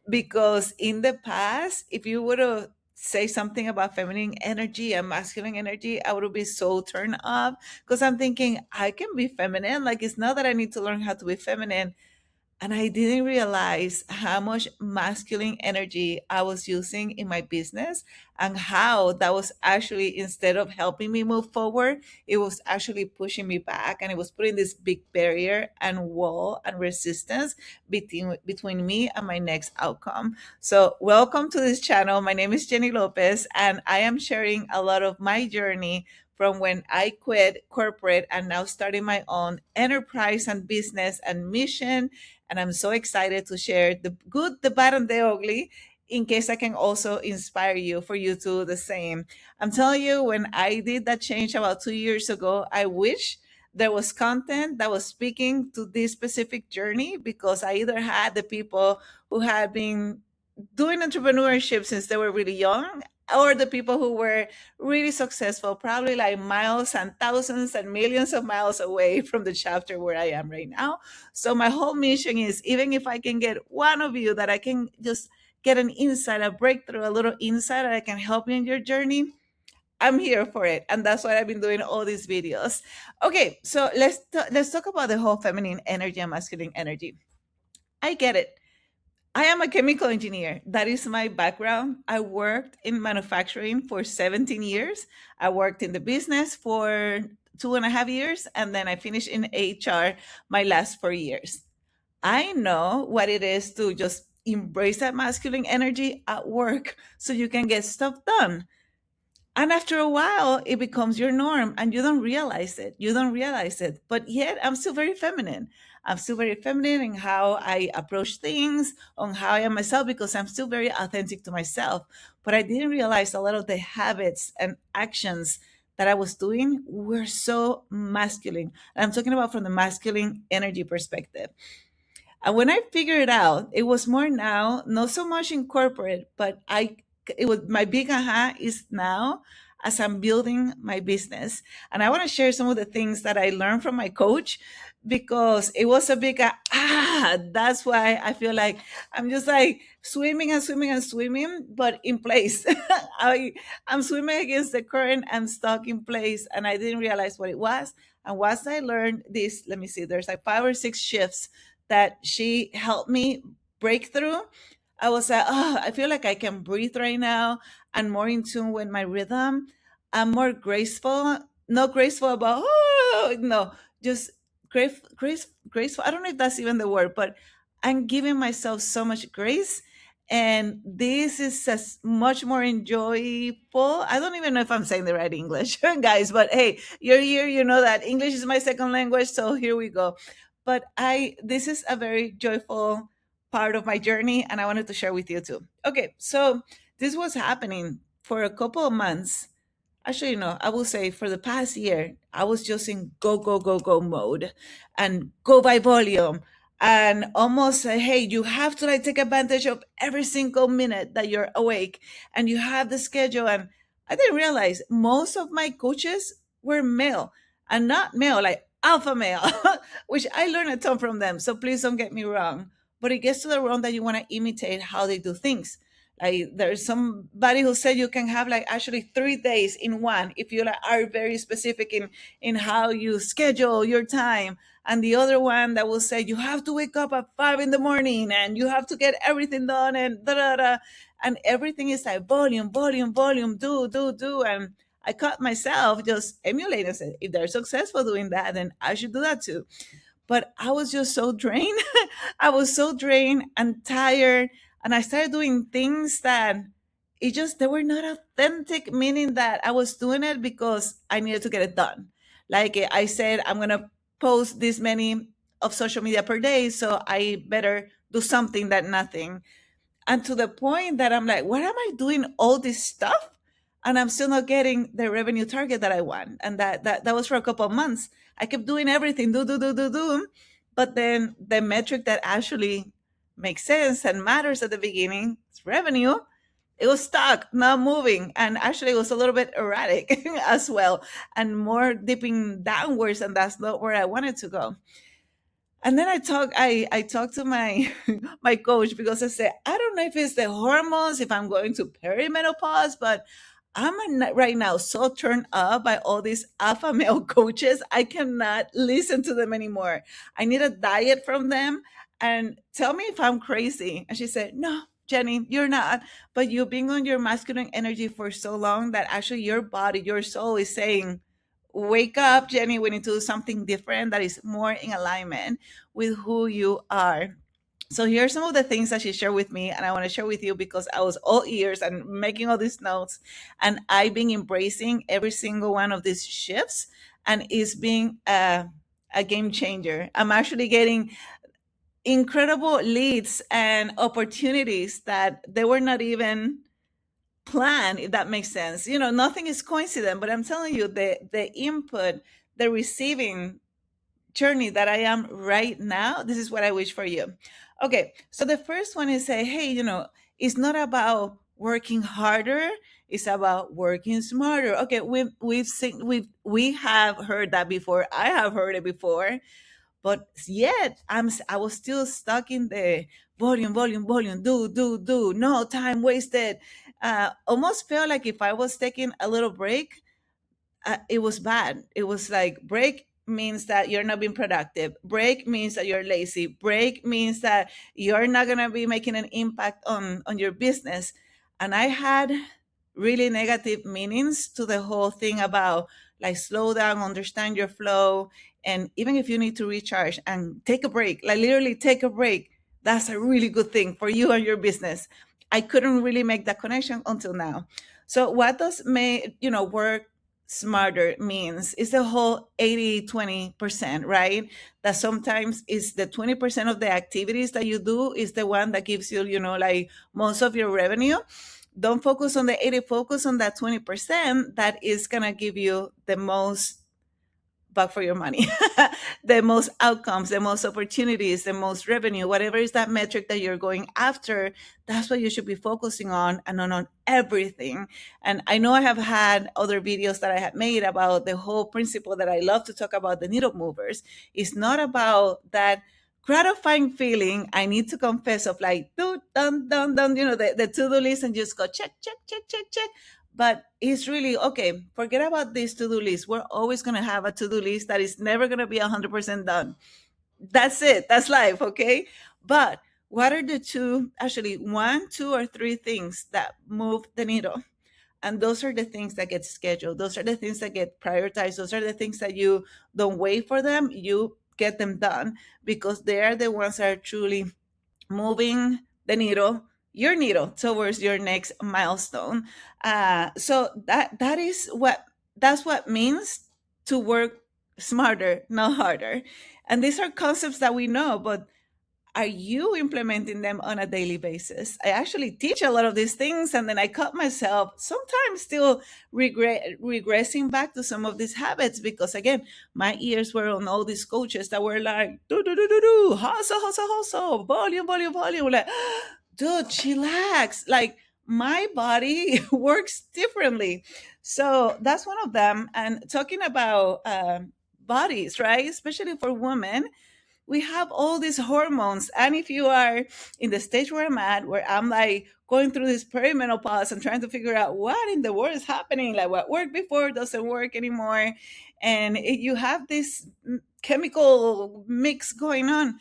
because in the past, if you were to say something about feminine energy and masculine energy, I would be so turned off because I'm thinking I can be feminine. Like, it's not that I need to learn how to be feminine. And I didn't realize how much masculine energy I was using in my business, and how that was actually, instead of helping me move forward, it was actually pushing me back. And it was putting this big barrier and wall and resistance between me and my next outcome. So, welcome to this channel. My name is Jenny Lopez, and I am sharing a lot of my journey from when I quit corporate and now starting my own enterprise and business and mission. And I'm so excited to share the good, the bad, and the ugly, in case I can also inspire you for you to do the same. I'm telling you, when I did that change about 2 years ago, I wish there was content that was speaking to this specific journey, because I either had the people who had been doing entrepreneurship since they were really young, or the people who were really successful, probably like miles and thousands and millions of miles away from the chapter where I am right now. So my whole mission is, even if I can get one of you that I can just get an insight, a breakthrough, a little insight that I can help you in your journey, I'm here for it. And that's why I've been doing all these videos. Okay, so let's talk about the whole feminine energy and masculine energy. I get it. I am a chemical engineer. That is my background. I worked in manufacturing for 17 years. I worked in the business for 2.5 years, and then I finished in HR my last 4 years. I know what it is to just embrace that masculine energy at work so you can get stuff done. And after a while, it becomes your norm and you don't realize it. You don't realize it. But yet, I'm still very feminine. I'm still very feminine in how I approach things, on how I am myself, because I'm still very authentic to myself. But I didn't realize a lot of the habits and actions that I was doing were so masculine. And I'm talking about from the masculine energy perspective. And when I figured it out, it was more now, not so much in corporate, but it was my big aha is now as I'm building my business. And I want to share some of the things that I learned from my coach, because it was a big that's why I feel like I'm just like swimming and swimming and swimming, but in place. I'm swimming against the current. I'm stuck in place, and I didn't realize what it was. And once I learned this, let me see, there's like 5 or 6 shifts that she helped me break through. I was like, oh, I feel like I can breathe right now. I'm more in tune with my rhythm. I'm more graceful. Not graceful about, oh, no, just graceful. I don't know if that's even the word, but I'm giving myself so much grace. And this is as much more enjoyable. I don't even know if I'm saying the right English, guys, but hey, you're here, you know that English is my second language. So here we go. But this is a very joyful part of my journey, and I wanted to share with you too. Okay, so this was happening for a couple of months. Actually, no, I will say for the past year, I was just in go, go, go, go mode, and go by volume, and almost hey, you have to like take advantage of every single minute that you're awake, and you have the schedule. And I didn't realize most of my coaches were male, and not male like alpha male, which I learned a ton from them. So please don't get me wrong. But it gets to the wrong that you want to imitate how they do things. Like, there's somebody who said you can have like actually 3 days in one if you like are very specific in how you schedule your time. And the other one that will say you have to wake up at 5 in the morning and you have to get everything done and da da da. And everything is like volume, volume, volume, do, do, do. And I caught myself just emulating. I said, if they're successful doing that, then I should do that too. But I was just so drained. I was so drained and tired. And I started doing things that they were not authentic, meaning that I was doing it because I needed to get it done. Like I said, I'm going to post this many of social media per day. So I better do something that nothing. And to the point that I'm like, what am I doing all this stuff? And I'm still not getting the revenue target that I want. And that was for a couple of months. I kept doing everything, do, do, do, do, do. But then the metric that actually makes sense and matters at the beginning is revenue. It was stuck, not moving. And actually, it was a little bit erratic as well, and more dipping downwards. And that's not where I wanted to go. And then I talked to my my coach because I said, I don't know if it's the hormones, if I'm going to perimenopause, but right now so turned up by all these alpha male coaches. I cannot listen to them anymore. I need a diet from them, and tell me if I'm crazy. And she said, no, Jenny, you're not. But you've been on your masculine energy for so long that actually your body, your soul is saying, wake up, Jenny. We need to do something different that is more in alignment with who you are. So here are some of the things that she shared with me, and I want to share with you because I was all ears and making all these notes, and I've been embracing every single one of these shifts, and it's being a game changer. I'm actually getting incredible leads and opportunities that they were not even planned, if that makes sense. You know, nothing is coincident, but I'm telling you, the input, the receiving journey that I am right now, this is what I wish for you. Okay, so the first one is say, hey, you know, it's not about working harder, it's about working smarter. Okay, we've seen we have heard that before. I have heard it before, but yet I was still stuck in the volume, volume, volume, do, no time wasted. Almost felt like if I was taking a little break, it was bad. It was like break means that you're not being productive. Break means that you're lazy. Break means that you're not gonna be making an impact on your business. And I had really negative meanings to the whole thing about like slow down, understand your flow, and even if you need to recharge and take a break, like literally take a break, that's a really good thing for you and your business. I couldn't really make that connection until now. So what does may work smarter means is the whole 80-20%, right? That sometimes is the 20% of the activities that you do is the one that gives you, like most of your revenue. Don't focus on the 80, focus on that 20% that is going to give you the most buck for your money, the most outcomes, the most opportunities, the most revenue, whatever is that metric that you're going after. That's what you should be focusing on, and on everything. And I know I have had other videos that I have made about the whole principle that I love to talk about, the needle movers. It's not about that gratifying feeling, I need to confess, of like do done done done, the to-do list, and just go check check check check check. But it's really okay, forget about this to-do list. We're always going to have a to-do list that is never going to be 100% done. That's it, that's life, okay? But what are the two, actually one, two, or three things that move the needle? And those are the things that get scheduled, those are the things that get prioritized, those are the things that you don't wait for them, you get them done, because they are the ones that are truly moving the needle, your needle, towards your next milestone. So that's what means to work smarter, not harder. And these are concepts that we know, but are you implementing them on a daily basis? I actually teach a lot of these things, and then I caught myself sometimes still regressing back to some of these habits, because again, my ears were on all these coaches that were like, do do do do do, hustle hustle hustle, volume volume volume. Like, dude, chillax. Like, my body works differently. So that's one of them. And talking about bodies, right? Especially for women, we have all these hormones. And if you are in the stage where I'm at, where I'm like going through this perimenopause and trying to figure out what in the world is happening, like what worked before doesn't work anymore, and you have this chemical mix going on,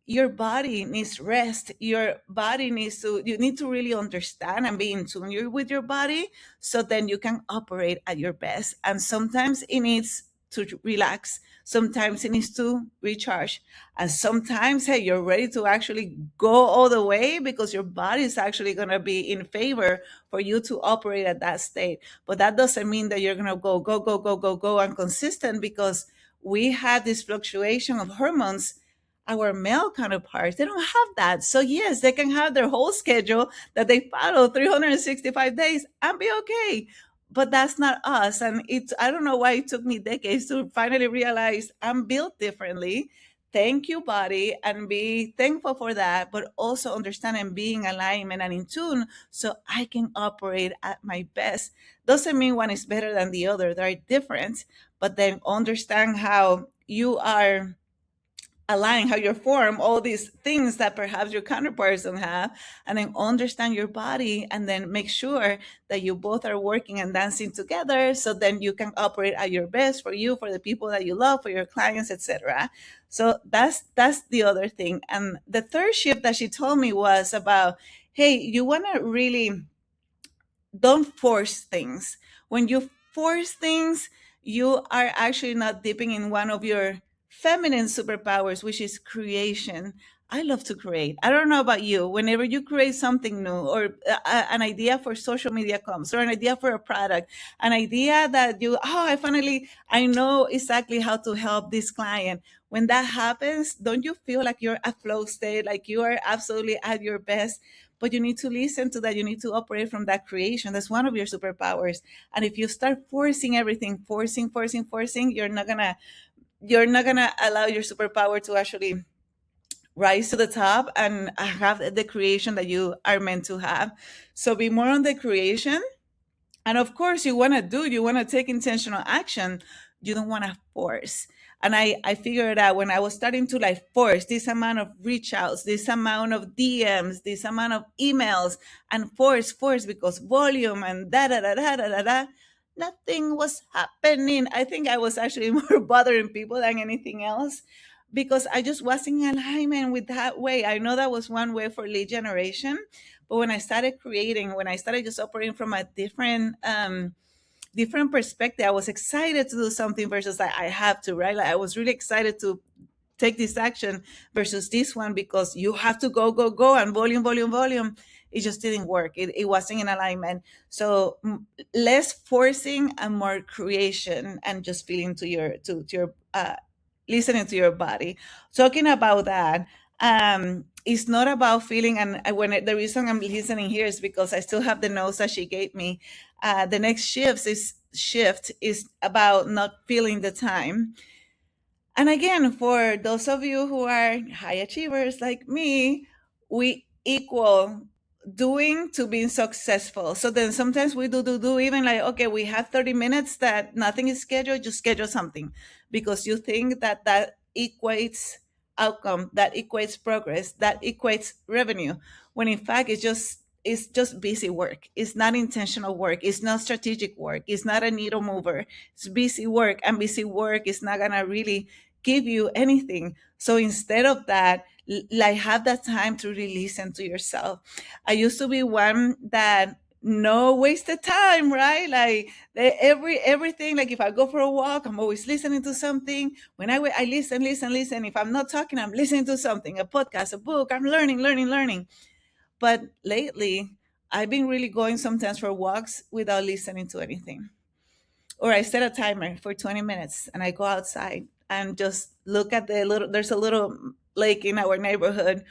your body needs rest. Your body needs to, you need to really understand and be in tune with your body, so then you can operate at your best. And sometimes it needs to relax, sometimes it needs to recharge, and sometimes, hey, you're ready to actually go all the way because your body is actually going to be in favor for you to operate at that state. But that doesn't mean that you're going to go go go go go go and consistent, because we have this fluctuation of hormones. Our male counterparts, they don't have that. So yes, they can have their whole schedule that they follow 365 days and be okay. But that's not us. And it's, I don't know why it took me decades to finally realize I'm built differently. Thank you, body, and be thankful for that, but also understand and be in alignment and in tune so I can operate at my best. Doesn't mean one is better than the other. They are different, but then understand how you are align, how you form all these things that perhaps your counterparts don't have, and then understand your body, and then make sure that you both are working and dancing together, so then you can operate at your best for you, for the people that you love, for your clients, etc. So that's the other thing. And the third shift that she told me was about, hey, you want to really don't force things. When you force things, you are actually not dipping in one of your feminine superpowers, which is creation. I love to create. I don't know about you. Whenever you create something new, or an idea for social media comes, or an idea for a product, an idea that you, oh, I know exactly how to help this client. When that happens, don't you feel like you're at flow state, like you are absolutely at your best? But you need to listen to that. You need to operate from that creation. That's one of your superpowers. And if you start forcing everything, forcing, you're not gonna allow your superpower to actually rise to the top and have the creation that you are meant to have. So be more on the creation, and of course, you want to take intentional action. You don't want to force. And I figured out when I was starting to like force this amount of reach outs, this amount of DMs, this amount of emails, and force because volume and da da da da da da da, nothing was happening. I think I was actually more bothering people than anything else, because I just wasn't in alignment with that way. I know that was one way for lead generation, but when I started creating, when I started just operating from a different perspective, I was excited to do something versus like I have to, right? Like I was really excited to take this action versus this one, because you have to go, and volume. It just didn't work. It wasn't in alignment. So less forcing and more creation, and just feeling to your listening to your body. Talking about that, it's not about feeling. And the reason I'm listening here is because I still have the notes that she gave me. The next shift is about not feeling the time. And again, for those of you who are high achievers like me, we equal doing to being successful. So then sometimes we do, even like, okay, we have 30 minutes that nothing is scheduled, just schedule something, because you think that that equates outcome, that equates progress, that equates revenue, when in fact it's just busy work. It's not intentional work. It's not strategic work. It's not a needle mover. It's busy work, and busy work is not gonna really give you anything. So instead of that, like have that time to really listen to yourself. I used to be one that no wasted time, right? Like everything. Like if I go for a walk, I'm always listening to something. When I listen. If I'm not talking, I'm listening to something, a podcast, a book. I'm learning. But lately, I've been really going sometimes for walks without listening to anything. Or I set a timer for 20 minutes and I go outside and just look at there's a little lake in our neighborhood,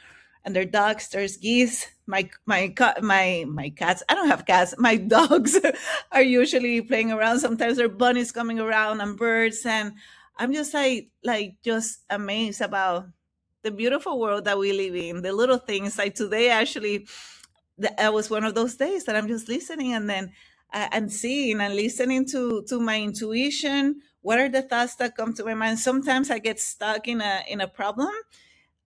and there are ducks, there's geese, my cats. I don't have cats. My dogs are usually playing around. Sometimes there are bunnies coming around and birds, and I'm just like just amazed about the beautiful world that we live in. The little things like today, actually, that was one of those days that I'm just listening, and then and seeing and listening to my intuition. What are the thoughts that come to my mind? Sometimes I get stuck in a problem,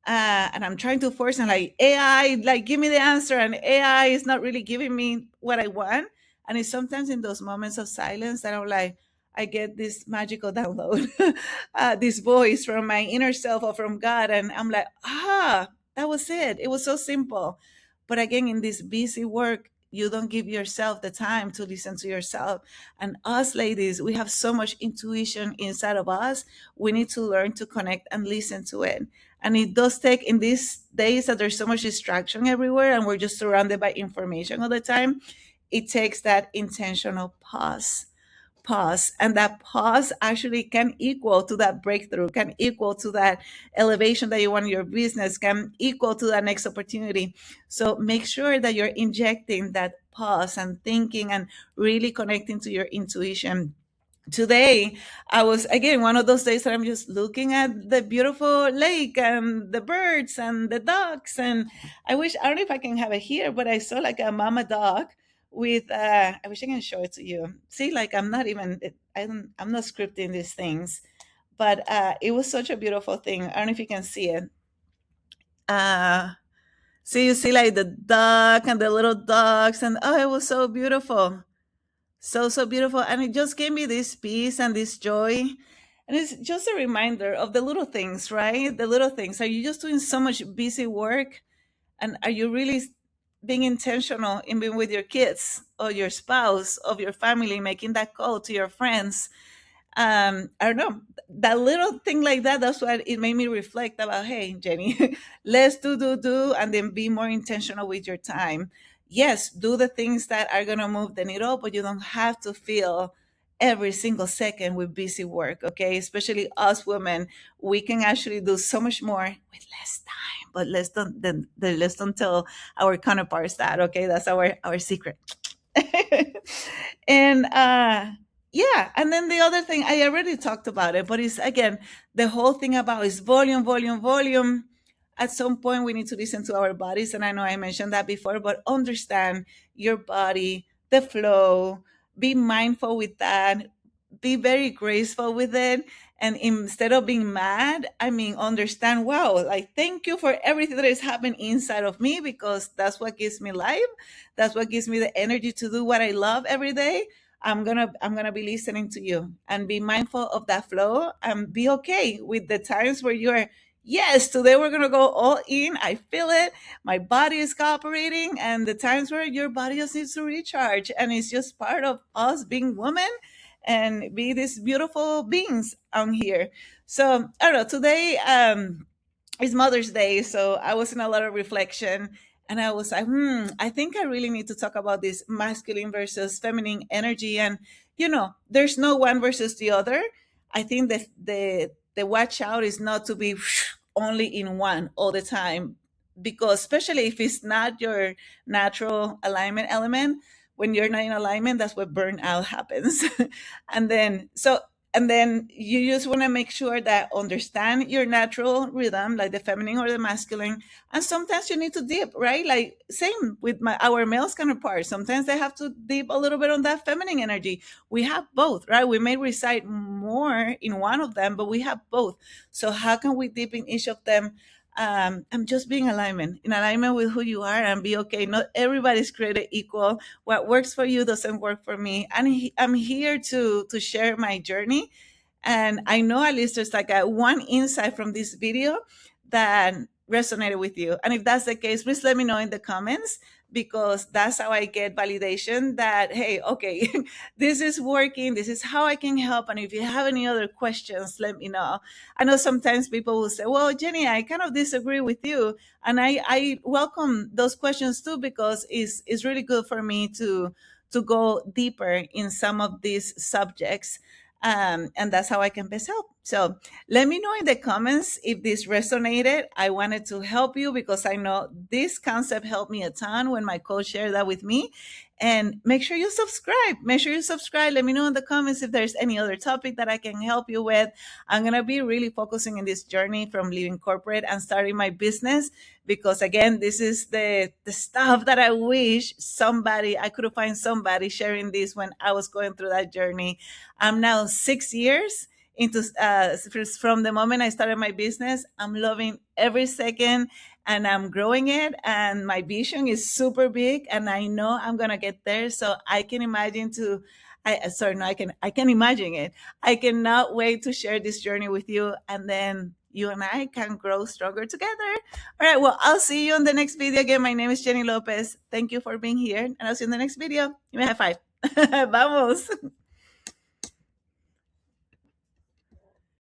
and I'm trying to force, and like AI, like give me the answer, and AI is not really giving me what I want. And it's sometimes in those moments of silence that I'm like, I get this magical download, this voice from my inner self or from God, and I'm like, that was it. It was so simple. But again, in this busy work, you don't give yourself the time to listen to yourself. And us ladies, we have so much intuition inside of us. We need to learn to connect and listen to it. And it does take, in these days that there's so much distraction everywhere and we're just surrounded by information all the time, it takes that intentional pause, and that pause actually can equal to that breakthrough, can equal to that elevation that you want in your business, can equal to that next opportunity. So make sure that you're injecting that pause and thinking and really connecting to your intuition. Today I was again one of those days that I'm just looking at the beautiful lake and the birds and the ducks, and I don't know if I can have it here, but I saw like a mama dog with I wish I can show it to you. See, like I'm not even I'm not scripting these things, But it was such a beautiful thing. I don't know if you can see it. Uh, so you see like the duck and the little dogs, and oh, it was so beautiful. So beautiful. And it just gave me this peace and this joy. And it's just a reminder of the little things, right? The little things. Are you just doing so much busy work? And are you really being intentional in being with your kids or your spouse, of your family, making that call to your friends? I don't know, that little thing like that, that's what it made me reflect about, hey, Jenny, let's do, and then be more intentional with your time. Yes, do the things that are going to move the needle, but you don't have to feel every single second with busy work, okay? Especially us women, we can actually do so much more with less time, but let's don't tell our counterparts that, okay? That's our secret. And yeah, and then the other thing, I already talked about it, but it's again, the whole thing about is volume, volume, volume. At some point we need to listen to our bodies, and I know I mentioned that before, but understand your body, the flow, be mindful with that, be very graceful with it. And instead of being mad, I mean, understand, wow, like, thank you for everything that is happening inside of me, because that's what gives me life. That's what gives me the energy to do what I love every day. I'm gonna be listening to you, and be mindful of that flow, and be okay with the times where you're, yes, today we're gonna go all in. I feel it. My body is cooperating, and the times where your body just needs to recharge, and it's just part of us being women and be these beautiful beings on here. So I don't know. Today, it's Mother's Day, so I was in a lot of reflection, and I was like, I think I really need to talk about this masculine versus feminine energy. And there's no one versus the other. I think that the watch out is not to be only in one all the time, because especially if it's not your natural alignment element, when you're not in alignment, that's where burnout happens. and then so and then you just want to make sure that understand your natural rhythm, like the feminine or the masculine. And sometimes you need to dip, right? Like same with our males counterparts, sometimes they have to dip a little bit on that feminine energy. We have both, right? We may reside more in one of them, but we have both. So how can we dip in each of them? And just being in alignment with who you are, and be okay. Not everybody's created equal. What works for you doesn't work for me. And I'm here to share my journey. And I know at least there's like a one insight from this video that resonated with you. And if that's the case, please let me know in the comments, because that's how I get validation that, hey, okay, this is working. This is how I can help. And if you have any other questions, let me know. I know sometimes people will say, well, Jenny, I kind of disagree with you. And I welcome those questions too, because it's really good for me to go deeper in some of these subjects. And that's how I can best help. So let me know in the comments if this resonated. I wanted to help you because I know this concept helped me a ton when my coach shared that with me. And make sure you subscribe. Make sure you subscribe. Let me know in the comments if there's any other topic that I can help you with. I'm going to be really focusing in this journey from leaving corporate and starting my business, because again, this is the stuff that I wish I could have find somebody sharing this when I was going through that journey. I'm now 6 years into from the moment I started my business. I'm loving every second, and I'm growing it, and my vision is super big, and I know I'm gonna get there. So I can imagine to I sorry, no, I can imagine it. I cannot wait to share this journey with you, and then you and I can grow stronger together. All right, well, I'll see you on the next video. Again, my name is Jenny Lopez. Thank you for being here, and I'll see you in the next video. Give me a high five. Vamos.